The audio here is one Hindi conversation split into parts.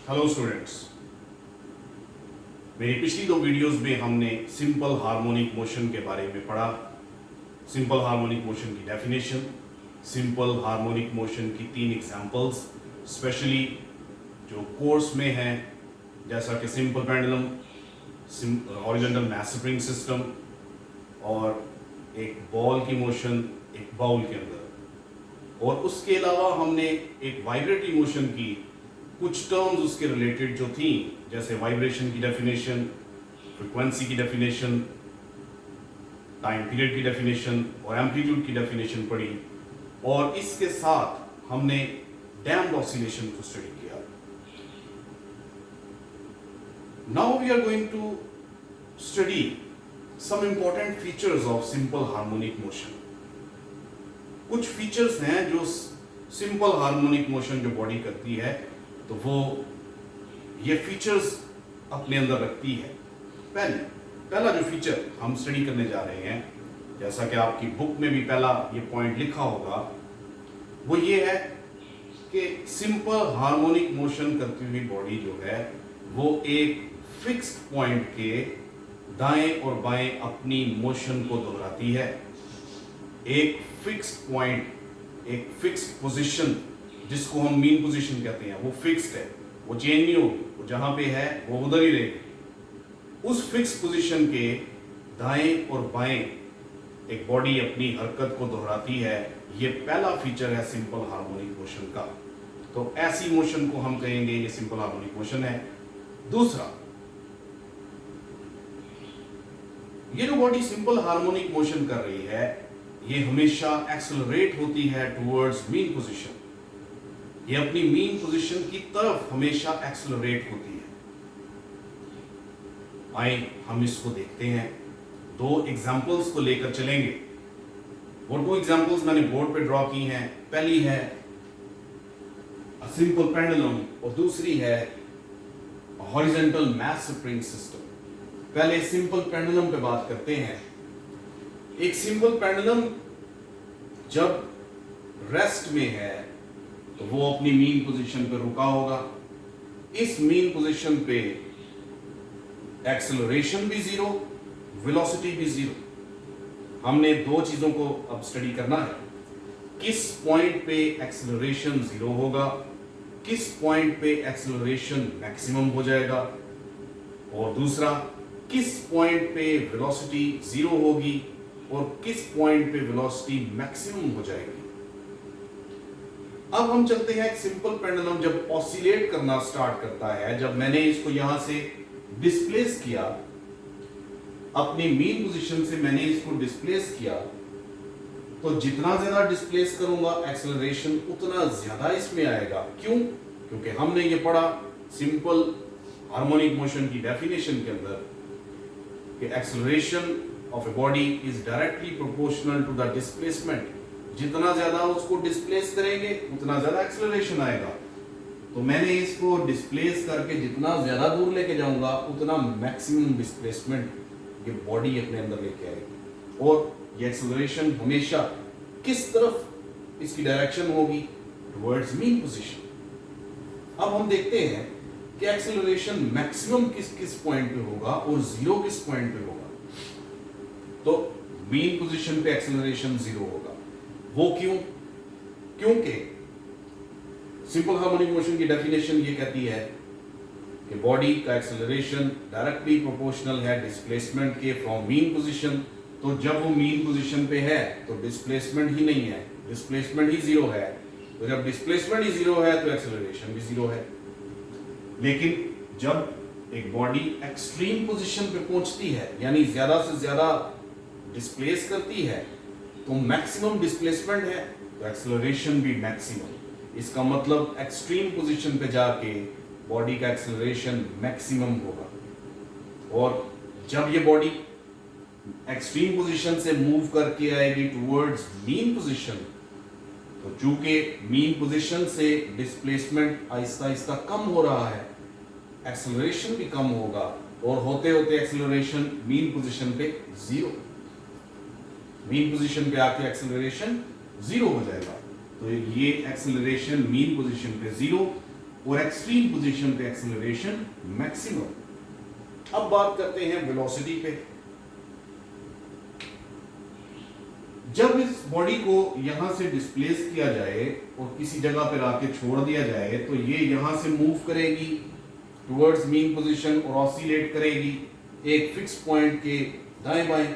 हेलो स्टूडेंट्स, मेरी पिछली दो वीडियोस में हमने सिंपल हार्मोनिक मोशन के बारे में पढ़ा। सिंपल हार्मोनिक मोशन की डेफिनेशन, सिंपल हार्मोनिक मोशन की तीन एग्जांपल्स, स्पेशली जो कोर्स में हैं, जैसा कि simple pendulum, horizontal mass spring system और एक बॉल की मोशन एक बाउल के अंदर। और उसके अलावा हमने एक वाइब्रेटरी मोशन की कुछ टर्म्स उसके रिलेटेड जो थी, जैसे वाइब्रेशन की डेफिनेशन, फ्रीक्वेंसी की डेफिनेशन, टाइम पीरियड की डेफिनेशन और एम्पलीट्यूड की डेफिनेशन पढ़ी। और इसके साथ हमने डैम्प्ड ऑसिलेशन को स्टडी किया। Now we are going to study some important features of simple harmonic motion. कुछ फीचर्स हैं जो सिंपल हार्मोनिक मोशन जो बॉडी करती है, तो वो ये फीचर्स अपने अंदर रखती है। पहला जो फीचर हम स्टडी करने जा रहे हैं, जैसा कि आपकी बुक में भी पहला ये पॉइंट लिखा होगा, वो ये है कि सिंपल हार्मोनिक मोशन करती हुई बॉडी जो है वो एक फिक्स्ड पॉइंट के दाएं और बाएं अपनी मोशन को दोहराती है। एक फिक्स्ड पॉइंट, एक फिक्स्ड पोजीशन जिसको हम मीन पोजीशन कहते हैं, वो फिक्स्ड है, वो चेंज नहीं होगी, वो जहां पे है वो उधर ही रहेगी। उस फिक्स पोजीशन के दाएं और बाएं एक बॉडी अपनी हरकत को दोहराती है। ये पहला फीचर है सिंपल हार्मोनिक मोशन का। तो ऐसी मोशन को हम कहेंगे ये सिंपल हार्मोनिक मोशन है। दूसरा, ये जो बॉडी सिंपल हार्मोनिक मोशन कर रही है, ये हमेशा एक्सेलरेट होती है टुवर्ड्स मीन पोजीशन। ये अपनी मीन पोजीशन की तरफ हमेशा एक्सेलरेट होती है। आइए हम इसको देखते हैं, दो एग्जांपल्स को लेकर चलेंगे। वो दो एग्जांपल्स मैंने बोर्ड पे ड्रॉ की हैं। पहली है अ सिंपल पेंडुलम और दूसरी है हॉरिजॉन्टल मैस स्प्रिंग सिस्टम। पहले सिंपल पेंडुलम पे बात करते हैं। एक सिंपल पेंडुलम जब रेस्ट में है तो वो अपनी मीन पोजीशन पे रुका होगा। इस मीन पोजीशन पे एक्सेलरेशन भी जीरो, वेलोसिटी भी जीरो। हमने दो चीजों को अब स्टडी करना है। किस पॉइंट पे एक्सेलरेशन जीरो होगा, किस पॉइंट पे एक्सेलरेशन मैक्सिमम हो जाएगा, और दूसरा किस पॉइंट पे वेलोसिटी जीरो होगी और किस पॉइंट पे वेलोसिटी मैक्सिमम हो जाएगी। अब हम चलते हैं, एक सिंपल पेंडुलम जब ऑसिलेट करना स्टार्ट करता है, जब मैंने इसको यहां से डिस्प्लेस किया, अपनी मीन पोजीशन से मैंने इसको डिस्प्लेस किया, तो जितना ज्यादा डिस्प्लेस करूंगा एक्सेलरेशन उतना ज्यादा इसमें आएगा। क्यों? क्योंकि हमने ये पढ़ा सिंपल हार्मोनिक मोशन की डेफिनेशन के अंदर कि acceleration of a body is directly proportional to the displacement. जितना ज्यादा उसको डिस्प्लेस करेंगे उतना ज्यादा एक्सेलरेशन आएगा। तो मैंने इसको डिस्प्लेस करके जितना ज्यादा दूर लेके जाऊंगा उतना मैक्सिमम डिस्प्लेसमेंट ये बॉडी अपने अंदर लेके आएगी। और ये एक्सेलरेशन हमेशा किस तरफ इसकी डायरेक्शन होगी? Towards mean position. अब हम देखते हैं कि एक्सेलरेशन मैक्सिमम किस किस पॉइंट पे होगा और जीरो किस पॉइंट पे होगा। तो मीन पोजीशन पे एक्सेलरेशन जीरो होगा। वो क्यों? क्योंकि सिंपल हार्मोनिक मोशन की डेफिनेशन ये कहती है कि बॉडी का एक्सेलरेशन डायरेक्टली प्रोपोर्शनल है डिस्प्लेसमेंट के फ्रॉम मीन पोजीशन। तो जब वो मीन पोजीशन पे है तो डिस्प्लेसमेंट ही नहीं है, डिस्प्लेसमेंट ही जीरो है। तो जब डिस्प्लेसमेंट ही जीरो है तो एक्सेलरेशन भी जीरो है। लेकिन जब एक बॉडी एक्सट्रीम पोजीशन पे पहुंचती है, यानी ज्यादा से ज्यादा डिस्प्लेस करती है, तो मैक्सिमम डिस्प्लेसमेंट है तो एक्सेलरेशन भी मैक्सिमम। इसका मतलब एक्सट्रीम पोजीशन पे जाके बॉडी का एक्सेलरेशन मैक्सिमम होगा। और जब ये बॉडी एक्सट्रीम पोजीशन से मूव करके आएगी टुवर्ड्स मीन पोजीशन, तो चूंकि मीन पोजीशन से डिस्प्लेसमेंट आहिस्ता आहिस्ता कम हो रहा है, एक्सेलरेशन भी कम होगा और होते होते एक्सेलरेशन मीन पोजीशन पे जीरो, मीन पोजीशन पे आके एक्सेलरेशन जीरो हो जाएगा। तो ये एक्सेलरेशन मीन पोजीशन पे जीरो और एक्सट्रीम पोजीशन पे एक्सेलरेशन मैक्सिमम। अब बात करते हैं वेलोसिटी पे। जब इस बॉडी को यहां से डिस्प्लेस किया जाए और किसी जगह पर आके छोड़ दिया जाए तो ये यहां से मूव करेगी टुवर्ड्स मीन पोजीशन और ऑसिलेट करेगी एक फिक्स पॉइंट के दाएं बाएं।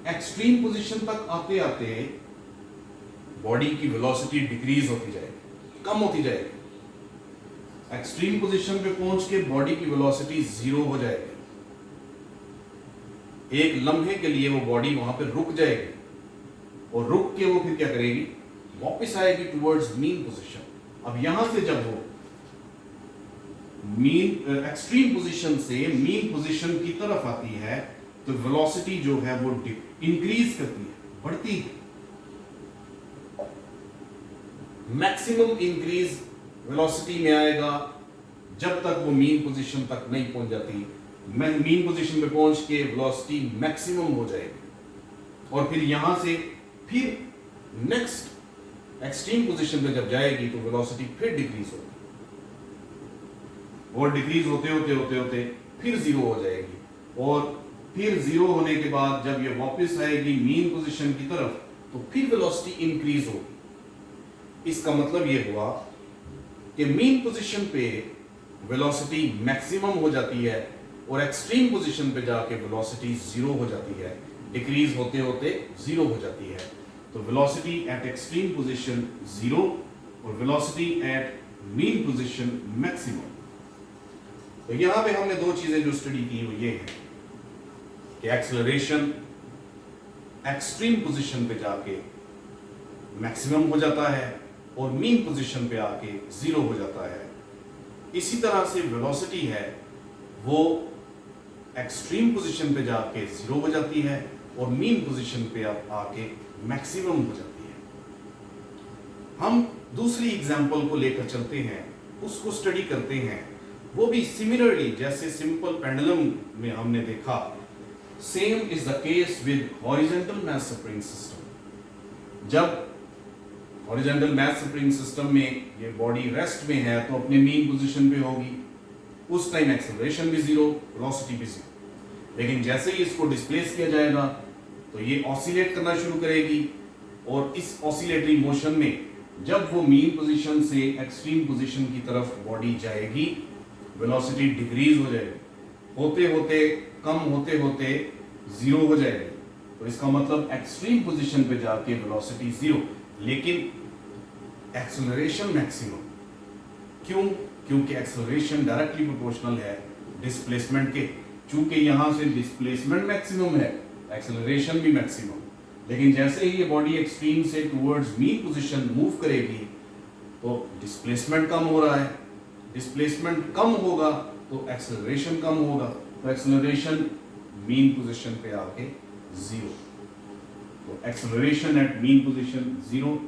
एक्सट्रीम पोजीशन तक आते आते बॉडी की वेलोसिटी डिक्रीज होती जाएगी, कम होती जाएगी। एक्सट्रीम पोजीशन पे पहुंच के बॉडी की वेलोसिटी 0 हो जाएगी। एक लम्हे के लिए वो बॉडी वहां पे रुक जाएगी और रुक के वो फिर क्या करेगी, वापस आएगी टुवर्ड्स मीन पोजीशन। अब यहां से जब वो मीन एक्सट्रीम पोजीशन से मीन पोजीशन की तरफ आती है तो वेलोसिटी जो है वो इंक्रीज करती है, बढ़ती है। मैक्सिमम इंक्रीज वेलोसिटी में आएगा जब तक वो मीन पोजीशन तक नहीं पहुंच जाती। मीन पोजीशन पे पहुंच के वेलोसिटी मैक्सिमम हो जाएगी और फिर यहां से फिर नेक्स्ट एक्सट्रीम पोजीशन पे जब जाएगी तो वेलोसिटी फिर डिक्रीज होगी और डिक्रीज होते फिर 0 हो जाएगी और फिर 0 होने के बाद जब ये वापस आएगी मीन पोजीशन की तरफ तो फिर वेलोसिटी इंक्रीज होगी। इसका मतलब ये हुआ कि मीन पोजीशन पे वेलोसिटी मैक्सिमम हो जाती है और एक्सट्रीम पोजीशन पे जाके वेलोसिटी 0 हो जाती है, डिक्रीज होते होते 0 हो जाती है। तो वेलोसिटी एट एक्सट्रीम पोजीशन 0 और velocity at mean position maximum. तो यहां पे हमने दो चीजें जो स्टडी की वो ये है कि एक्सेलरेशन एक्सट्रीम पोजीशन पे जाके मैक्सिमम हो जाता है और मीन पोजीशन पे आके 0 हो जाता है। इसी तरह से वेलोसिटी है वो एक्सट्रीम पोजीशन पे जाके 0 हो जाती है और मीन पोजीशन पे आके मैक्सिमम हो जाती है। हम दूसरी एग्जांपल को लेकर चलते हैं, उसको स्टडी करते हैं। वो भी सिमिलरली जैसे सिंपल पेंडुलम में हमने देखा, same is the case with horizontal mass spring system. जब हॉरिजॉन्टल मास स्प्रिंग सिस्टम में ये बॉडी रेस्ट में है तो अपने मीन पोजीशन पे होगी, उस टाइम एक्सेलरेशन भी 0, वेलोसिटी भी 0। लेकिन जैसे ही इसको डिस्प्लेस किया जाएगा तो ये ऑसिलेट करना शुरू करेगी और इस ऑसिलेटरी मोशन में जब वो मीन पोजीशन से एक्सट्रीम पोजीशन की तरफ बॉडी जाएगी वेलोसिटी डिक्रीज हो जाएगी, होते होते 0 हो जाएगी। तो इसका मतलब एक्सट्रीम पोजीशन पे जाके वेलोसिटी 0 लेकिन एक्सेलरेशन मैक्सिमम। क्यों? क्योंकि एक्सेलरेशन डायरेक्टली प्रोपोर्शनल है डिस्प्लेसमेंट के। चूंकि यहां से डिस्प्लेसमेंट मैक्सिमम है, एक्सेलरेशन भी मैक्सिमम। लेकिन जैसे ही ये बॉडी एक्सट्रीम से टुवर्ड्स मीन पोजीशन मूव करेगी तो डिस्प्लेसमेंट कम हो रहा है, डिस्प्लेसमेंट कम होगा तो एक्सेलरेशन कम होगा, तो एक्सेलरेशन मीन पोजीशन पे आके 0। तो एक्सेलरेशन एट मीन पोजीशन 0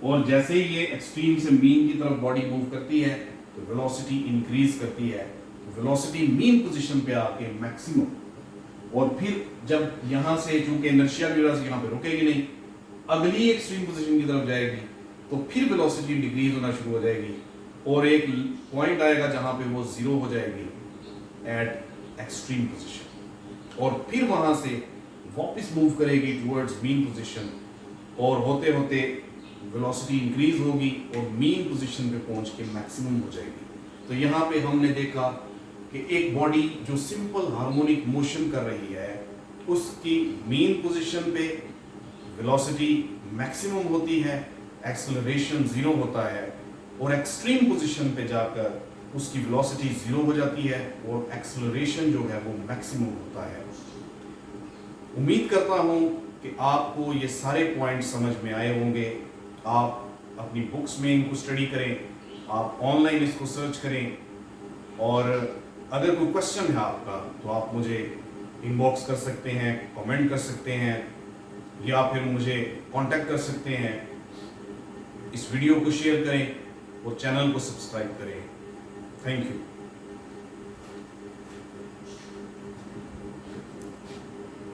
और जैसे ही ये एक्सट्रीम से मीन की तरफ बॉडी मूव करती है तो वेलोसिटी इंक्रीज करती है, तो वेलोसिटी मीन पोजीशन पे आके मैक्सिमम। और फिर जब यहां से चूंकि इनर्शिया की वजह से यहां पे रुकेगी नहीं, अगली एक्सट्रीम पोजीशन की तरफ जाएगी तो फिर वेलोसिटी डिक्रीज होना शुरू हो जाएगी और एक पॉइंट आएगा जहां पे वो 0 हो जाएगी एट एक्सट्रीम पोजीशन और फिर वहां से वापस मूव करेगी टुवर्ड्स मीन पोजीशन और होते होते वेलोसिटी इंक्रीज होगी और मीन पोजीशन पे पहुंच के मैक्सिमम हो जाएगी। तो यहाँ पे हमने देखा कि एक बॉडी जो सिंपल हार्मोनिक मोशन कर रही है उसकी मीन पोजीशन पे वेलोसिटी मैक्सिमम होती है, एक्सेलरेशन 0 होता है और एक्सट्रीम पोजीशन पे जाकर उसकी वेलोसिटी 0 हो जाती है और एक्सेलरेशन जो है वो मैक्सिमम होता है। उम्मीद करता हूँ कि आपको ये सारे पॉइंट समझ में आए होंगे। आप अपनी बुक्स में इनको स्टडी करें, आप ऑनलाइन इसको सर्च करें और अगर कोई क्वेश्चन है आपका तो आप मुझे इनबॉक्स कर सकते हैं, कमेंट कर सकते हैं या फिर मुझे कांटेक्ट कर सकते हैं। इस वीडियो को शेयर करें और चैनल को सब्सक्राइब करें। Thank you.